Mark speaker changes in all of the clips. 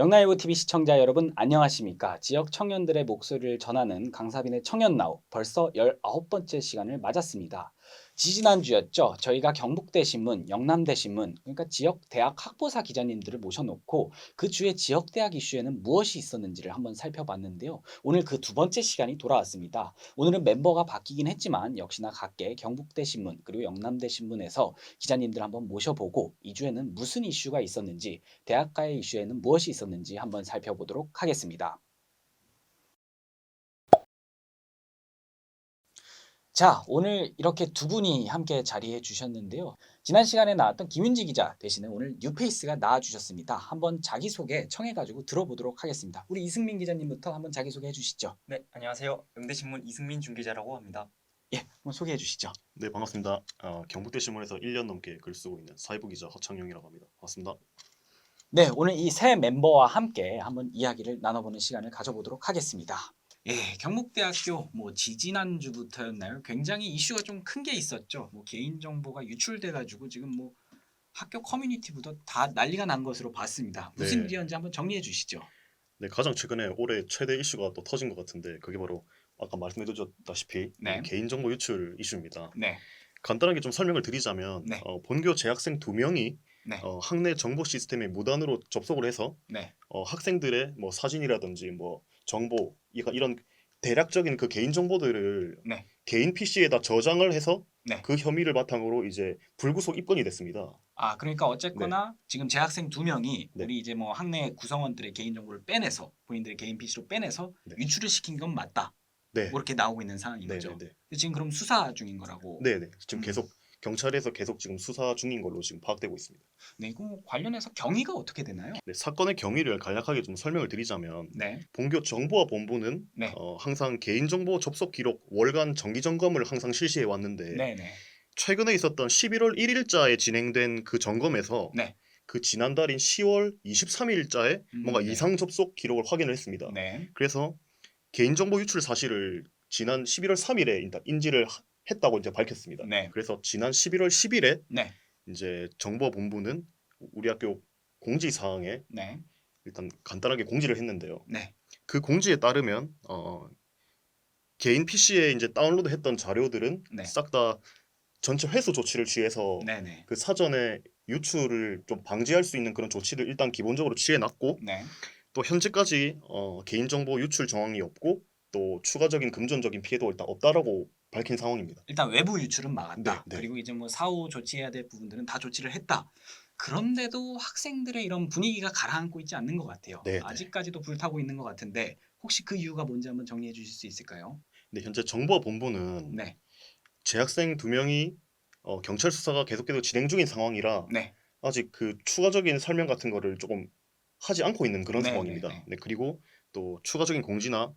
Speaker 1: 영나이브 TV 시청자 여러분 안녕하십니까? 지역 청년들의 목소리를 전하는 강사빈의 청년나우 벌써 19번째 시간을 맞았습니다. 지지난주였죠. 저희가 경북대 신문, 영남대 신문, 그러니까 지역 대학 학보사 기자님들을 모셔놓고 그 주의 지역 대학 이슈에는 무엇이 있었는지를 한번 살펴봤는데요. 오늘 그 두 번째 시간이 돌아왔습니다. 오늘은 멤버가 바뀌긴 했지만 역시나 각계 경북대 신문 그리고 영남대 신문에서 기자님들 한번 모셔보고 이 주에는 무슨 이슈가 있었는지 대학가의 이슈에는 무엇이 있었는지 한번 살펴보도록 하겠습니다. 자, 오늘 이렇게 두 분이 함께 자리해 주셨는데요. 지난 시간에 나왔던 김윤지 기자 대신에 오늘 뉴페이스가 나와주셨습니다. 한번 자기소개 청해가지고 들어보도록 하겠습니다. 우리 이승민 기자님부터 한번 자기소개 해주시죠.
Speaker 2: 네, 안녕하세요. 영대신문 이승민 중기자라고 합니다.
Speaker 1: 예, 한번 소개해 주시죠.
Speaker 3: 네, 반갑습니다. 경북대 신문에서 1년 넘게 글 쓰고 있는 사회부 기자 허창용이라고 합니다. 반갑습니다.
Speaker 1: 네, 오늘 이 새 멤버와 함께 한번 이야기를 나눠보는 시간을 가져보도록 하겠습니다. 예, 경북대학교 지지난주부터였나요? 굉장히 이슈가 좀 큰 게 있었죠. 개인정보가 유출돼가지고 지금 학교 커뮤니티부터 다 난리가 난 것으로 봤습니다. 무슨
Speaker 3: 네.
Speaker 1: 일이었는지 한번 정리해 주시죠.
Speaker 3: 네, 가장 최근에 올해 최대 이슈가 또 터진 것 같은데 그게 바로 아까 말씀해주셨다시피
Speaker 1: 네.
Speaker 3: 개인정보 유출 이슈입니다.
Speaker 1: 네,
Speaker 3: 간단하게 좀 설명을 드리자면
Speaker 1: 네.
Speaker 3: 본교 재학생 2명이
Speaker 1: 네,
Speaker 3: 학내 정보 시스템에 무단으로 접속을 해서
Speaker 1: 네,
Speaker 3: 학생들의 사진이라든지 정보 이런 대략적인 그 개인 정보들을
Speaker 1: 네,
Speaker 3: 개인 PC에다 저장을 해서
Speaker 1: 네.
Speaker 3: 그 혐의를 바탕으로 이제 불구속 입건이 됐습니다.
Speaker 1: 아, 그러니까 어쨌거나 지금 재학생 2명이
Speaker 3: 네.
Speaker 1: 우리 이제 학내 구성원들의 개인정보를 빼내서 본인들의 개인 PC로 빼내서
Speaker 3: 네.
Speaker 1: 유출을 시킨 건 맞다.
Speaker 3: 네.
Speaker 1: 이렇게 나오고 있는 상황인 거죠.
Speaker 3: 네네네.
Speaker 1: 지금 그럼 수사 중인 거라고.
Speaker 3: 네네. 지금 계속 경찰에서 계속 지금 수사 중인 걸로 지금 파악되고 있습니다.
Speaker 1: 네, 이거 관련해서 경위가 어떻게 되나요?
Speaker 3: 네, 사건의 경위를 간략하게 좀 설명을 드리자면
Speaker 1: 네,
Speaker 3: 본교 정보화본부는
Speaker 1: 네,
Speaker 3: 항상 개인정보 접속 기록 월간 정기 점검을 항상 실시해 왔는데
Speaker 1: 네, 네,
Speaker 3: 최근에 있었던 11월 1일자에 진행된 그 점검에서
Speaker 1: 네,
Speaker 3: 그 지난달인 10월 23일자에 뭔가
Speaker 1: 네.
Speaker 3: 이상 접속 기록을 확인을 했습니다.
Speaker 1: 네,
Speaker 3: 그래서 개인정보 유출 사실을 지난 11월 3일에 일단 인지를 했다고 이제 밝혔습니다.
Speaker 1: 네,
Speaker 3: 그래서 지난 11월 10일에
Speaker 1: 네,
Speaker 3: 이제 정보본부는 우리 학교 공지 사항에
Speaker 1: 네,
Speaker 3: 일단 간단하게 공지를 했는데요.
Speaker 1: 네,
Speaker 3: 그 공지에 따르면 개인 PC에 이제 다운로드했던 자료들은
Speaker 1: 네.
Speaker 3: 싹 다 전체 회수 조치를 취해서
Speaker 1: 네, 네,
Speaker 3: 그 사전에 유출을 좀 방지할 수 있는 그런 조치를 일단 기본적으로 취해놨고
Speaker 1: 네.
Speaker 3: 또 현재까지 개인정보 유출 정황이 없고 또 추가적인 금전적인 피해도 일단 없다라고 밝힌 상황입니다.
Speaker 1: 일단 외부 유출은 막았다.
Speaker 3: 네, 네.
Speaker 1: 그리고 이제 사후 조치해야 될 부분들은 다 조치를 했다. 그런데도 학생들의 이런 분위기가 가라앉고 있지 않는 것 같아요.
Speaker 3: 네, 네.
Speaker 1: 아직까지도 불타고 있는 것 같은데 혹시 그 이유가 뭔지 한번 정리해 주실 수 있을까요?
Speaker 3: 네, 현재 정보본부는
Speaker 1: 네,
Speaker 3: 재학생 2명이 경찰 수사가 계속해서 진행 중인 상황이라
Speaker 1: 네,
Speaker 3: 아직 그 추가적인 설명 같은 거를 조금 하지 않고 있는 그런
Speaker 1: 네,
Speaker 3: 상황입니다.
Speaker 1: 네, 네.
Speaker 3: 네, 그리고 또 추가적인 공지나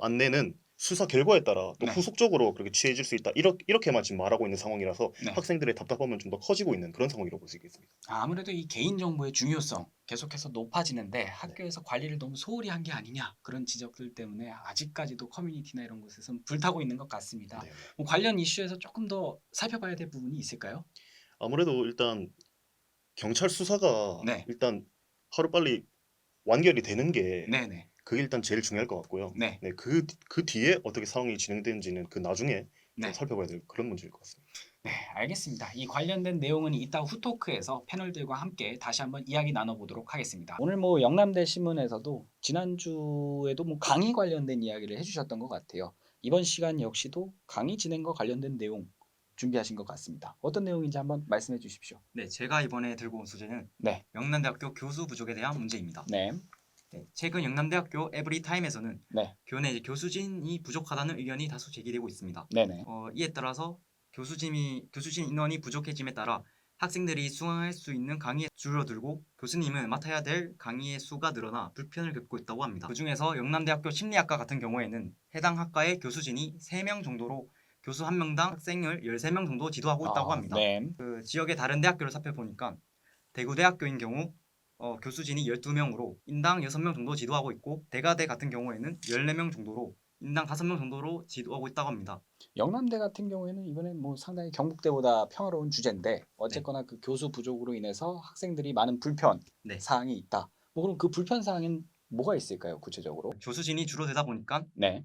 Speaker 3: 안내는 수사 결과에 따라 또
Speaker 1: 네.
Speaker 3: 후속적으로 그렇게 취해질 수 있다. 이렇게만 지금 말하고 있는 상황이라서
Speaker 1: 네.
Speaker 3: 학생들의 답답함은 좀 더 커지고 있는 그런 상황이라고 볼 수 있겠습니다.
Speaker 1: 아무래도 이 개인정보의 중요성 계속해서 높아지는데 학교에서 관리를 너무 소홀히 한 게 아니냐 그런 지적들 때문에 아직까지도 커뮤니티나 이런 곳에서는 불타고 있는 것 같습니다.
Speaker 3: 네.
Speaker 1: 관련 이슈에서 조금 더 살펴봐야 될 부분이 있을까요?
Speaker 3: 아무래도 일단 경찰 수사가
Speaker 1: 네.
Speaker 3: 일단 하루빨리 완결이 되는 게
Speaker 1: 네네.
Speaker 3: 그게 일단 제일 중요할 것 같고요.
Speaker 1: 네.
Speaker 3: 네, 그 뒤에 어떻게 상황이 진행되는지는 그 나중에
Speaker 1: 네.
Speaker 3: 좀 살펴봐야 될 그런 문제일 것 같습니다.
Speaker 1: 네, 알겠습니다. 이 관련된 내용은 이따 후토크에서 패널들과 함께 다시 한번 이야기 나눠보도록 하겠습니다. 오늘 영남대 신문에서도 지난주에도 강의 관련된 이야기를 해주셨던 것 같아요. 이번 시간 역시도 강의 진행과 관련된 내용 준비하신 것 같습니다. 어떤 내용인지 한번 말씀해 주십시오.
Speaker 2: 네, 제가 이번에 들고 온 소재는
Speaker 1: 네,
Speaker 2: 영남대학교 교수 부족에 대한 문제입니다.
Speaker 1: 네,
Speaker 2: 네, 최근 영남대학교 에브리타임에서는
Speaker 1: 네,
Speaker 2: 교내 이제 교수진이 부족하다는 의견이 다수 제기되고 있습니다.
Speaker 1: 네네,
Speaker 2: 이에 따라서 교수진 인원이 부족해짐에 따라 학생들이 수강할 수 있는 강의에 줄어들고 교수님은 맡아야 될 강의의 수가 늘어나 불편을 겪고 있다고 합니다. 그중에서 영남대학교 심리학과 같은 경우에는 해당 학과의 교수진이 3명 정도로 교수 1명당 학생을 13명 정도 지도하고 있다고 합니다.
Speaker 1: 네,
Speaker 2: 그 지역의 다른 대학교를 살펴보니까 대구대학교인 경우 교수진이 12명으로 인당 6명 정도 지도하고 있고 대가대 같은 경우에는 14명 정도로 인당 5명 정도로 지도하고 있다고 합니다.
Speaker 1: 영남대 같은 경우에는 이번에 상당히 경북대보다 평화로운 주제인데 어쨌거나 그 교수 부족으로 인해서 학생들이 많은 불편
Speaker 2: 네.
Speaker 1: 사항이 있다. 뭐 그럼 그 불편 사항은 뭐가 있을까요, 구체적으로?
Speaker 2: 교수진이 줄어들다 보니까
Speaker 1: 네.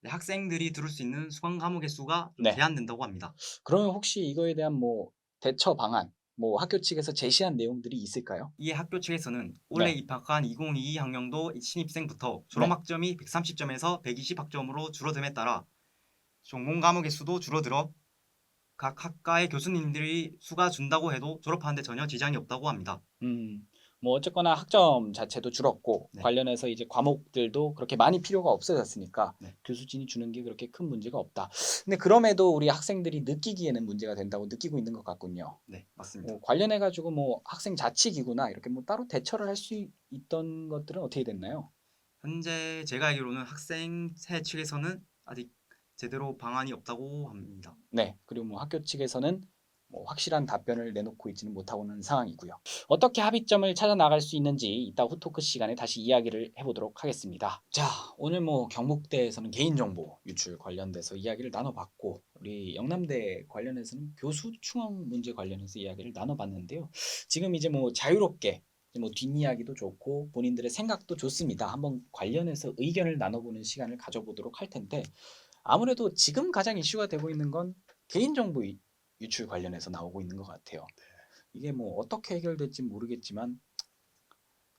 Speaker 2: 학생들이 들을 수 있는 수강 과목의 수가 좀
Speaker 1: 네.
Speaker 2: 제한된다고 합니다.
Speaker 1: 그러면 혹시 이거에 대한 뭐 대처 방안, 뭐 학교 측에서 제시한 내용들이 있을까요?
Speaker 2: 이에 학교 측에서는 올해
Speaker 1: 네.
Speaker 2: 입학한 2022 학년도 신입생부터
Speaker 1: 네.
Speaker 2: 졸업학점이 130점에서 120학점으로 줄어듦에 따라 전공 과목의 수도 줄어들어 각 학과의 교수님들이 수가 준다고 해도 졸업하는데 전혀 지장이 없다고 합니다.
Speaker 1: 뭐 어쨌거나 학점 자체도 줄었고
Speaker 2: 네.
Speaker 1: 관련해서 이제 과목들도 그렇게 많이 필요가 없어졌으니까
Speaker 2: 네.
Speaker 1: 교수진이 주는 게 그렇게 큰 문제가 없다. 근데 그럼에도 우리 학생들이 느끼기에는 문제가 된다고 느끼고 있는 것 같군요.
Speaker 2: 네, 맞습니다.
Speaker 1: 관련해 가지고 뭐 학생 자치기구나 이렇게 뭐 따로 대처를 할 수 있던 것들은 어떻게 됐나요?
Speaker 2: 현재 제가 알기로는 학생회 측에서는 아직 제대로 방안이 없다고 합니다.
Speaker 1: 네. 그리고 뭐 학교 측에서는 뭐 확실한 답변을 내놓고 있지는 못하고는 상황이고요. 어떻게 합의점을 찾아 나갈 수 있는지 이따 후토크 시간에 다시 이야기를 해보도록 하겠습니다. 자, 오늘 뭐 경북대에서는 개인정보 유출 관련돼서 이야기를 나눠봤고 우리 영남대 관련해서는 교수 충원 문제 관련해서 이야기를 나눠봤는데요. 지금 이제 뭐 자유롭게 뭐 뒷이야기도 좋고 본인들의 생각도 좋습니다. 한번 관련해서 의견을 나눠보는 시간을 가져보도록 할 텐데 아무래도 지금 가장 이슈가 되고 있는 건 개인정보 유출 관련해서 나오고 있는 것 같아요. 이게 뭐 어떻게 해결될지 모르겠지만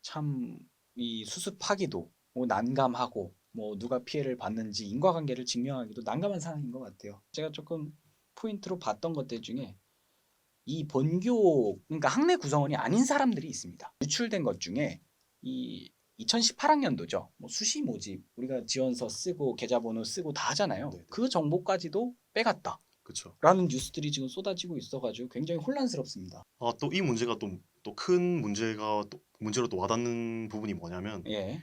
Speaker 1: 참 이 수습하기도 뭐 난감하고 뭐 누가 피해를 받는지 인과관계를 증명하기도 난감한 상황인 것 같아요. 제가 조금 포인트로 봤던 것들 중에 이 본교 그러니까 학내 구성원이 아닌 사람들이 있습니다. 유출된 것 중에 이 2018학년도죠. 뭐 수시 모집 우리가 지원서 쓰고 계좌번호 쓰고 다 하잖아요.
Speaker 3: 네네.
Speaker 1: 그 정보까지도 빼갔다.
Speaker 3: 그렇죠.
Speaker 1: 라는 뉴스들이 지금 쏟아지고 있어가지고 굉장히 혼란스럽습니다.
Speaker 3: 또 이 문제가 또 큰 문제가 또 문제로 또 와닿는 부분이 뭐냐면
Speaker 1: 예,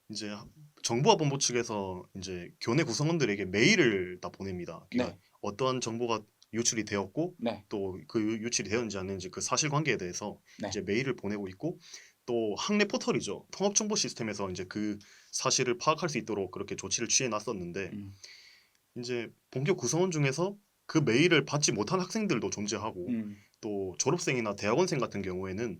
Speaker 3: 이제 정보화본부 측에서 이제 교내 구성원들에게 메일을 다 보냅니다. 그러니까
Speaker 1: 네,
Speaker 3: 어떠한 정보가 유출이 되었고
Speaker 1: 네,
Speaker 3: 또 그 유출이 되었는지 아닌지 그 사실관계에 대해서
Speaker 1: 네.
Speaker 3: 이제 메일을 보내고 있고 또 학내 포털이죠. 통합정보 시스템에서 이제 그 사실을 파악할 수 있도록 그렇게 조치를 취해 놨었는데
Speaker 1: 음,
Speaker 3: 이제 본교 구성원 중에서 그 메일을 받지 못한 학생들도 존재하고
Speaker 1: 음,
Speaker 3: 또 졸업생이나 대학원생 같은 경우에는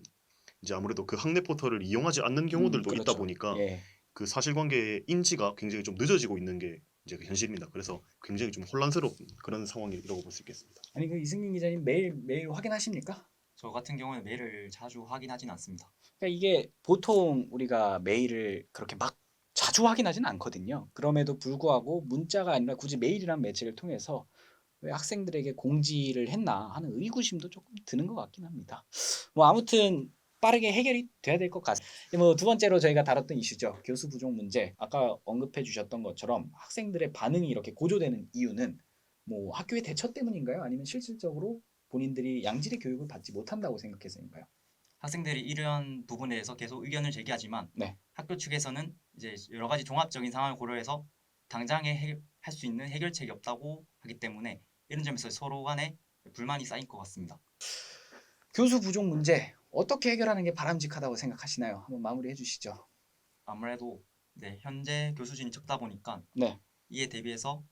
Speaker 3: 이제 아무래도 그 학내 포털을 이용하지 않는 경우들도 있다
Speaker 1: 그렇죠.
Speaker 3: 보니까
Speaker 1: 예.
Speaker 3: 그 사실관계의 인지가 굉장히 좀 늦어지고 있는 게 이제 그 현실입니다. 그래서 굉장히 좀 혼란스러운 그런 상황이라고 볼 수 있겠습니다.
Speaker 1: 아니 그 이승민 기자님 매일 확인하십니까?
Speaker 2: 저 같은 경우는 메일을 자주 확인하진 않습니다.
Speaker 1: 그러니까 이게 보통 우리가 메일을 그렇게 막 자주 확인하지는 않거든요. 그럼에도 불구하고 문자가 아니라 굳이 메일이라는 매체를 통해서 왜 학생들에게 공지를 했나 하는 의구심도 조금 드는 것 같긴 합니다. 뭐 아무튼 빠르게 해결이 돼야 될 것 같습니다. 뭐 두 번째로 저희가 다뤘던 이슈죠. 교수 부족 문제. 아까 언급해 주셨던 것처럼 학생들의 반응이 이렇게 고조되는 이유는 뭐 학교의 대처 때문인가요? 아니면 실질적으로 본인들이 양질의 교육을 받지 못한다고 생각해서인가요?
Speaker 2: 학생들이 이러한 부분에 대해서 계속 의견을 제기하지만
Speaker 1: 네.
Speaker 2: 학교 측에서는 이제 여러 가지 종합적인 상황을 고려해서 당장에 할 수 있는 해결책이 없다고 하기 때문에 이런 점에서 서로 간에 불만이 쌓인 것 같습니다.
Speaker 1: 교수 부족 문제 어떻게 해결하는 게 바람직하다고 생각하시나요? 한번 마무리해 주시죠.
Speaker 2: 아무래도 네, 현재 교수진이 적다 보니까
Speaker 1: 네.
Speaker 2: 이에 대비해서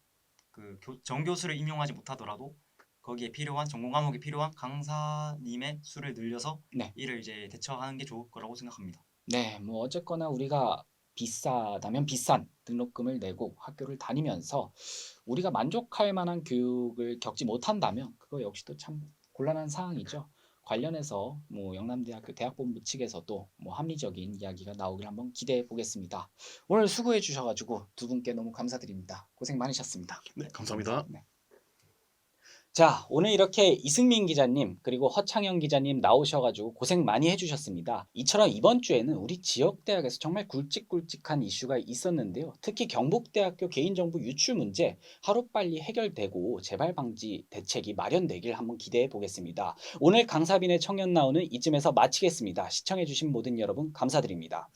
Speaker 2: 그 정교수를 임용하지 못하더라도 거기에 필요한 전공 과목에 필요한 강사님의 수를 늘려서
Speaker 1: 네.
Speaker 2: 이를 이제 대처하는 게 좋을 거라고 생각합니다.
Speaker 1: 네, 뭐 어쨌거나 우리가 비싸다면 비싼 등록금을 내고 학교를 다니면서 우리가 만족할 만한 교육을 겪지 못한다면 그거 역시도 참 곤란한 상황이죠. 관련해서 뭐 영남대학교 대학본부 측에서도 뭐 합리적인 이야기가 나오길 한번 기대해 보겠습니다. 오늘 수고해 주셔가지고 두 분께 너무 감사드립니다. 고생 많으셨습니다.
Speaker 3: 네, 감사합니다.
Speaker 1: 네. 자, 오늘 이렇게 이승민 기자님 그리고 허창영 기자님 나오셔가지고 고생 많이 해주셨습니다. 이처럼 이번 주에는 우리 지역 대학에서 정말 굵직굵직한 이슈가 있었는데요. 특히 경북대학교 개인정보 유출 문제 하루빨리 해결되고 재발 방지 대책이 마련되길 한번 기대해 보겠습니다. 오늘 강사빈의 청년 나오는 이쯤에서 마치겠습니다. 시청해주신 모든 여러분 감사드립니다.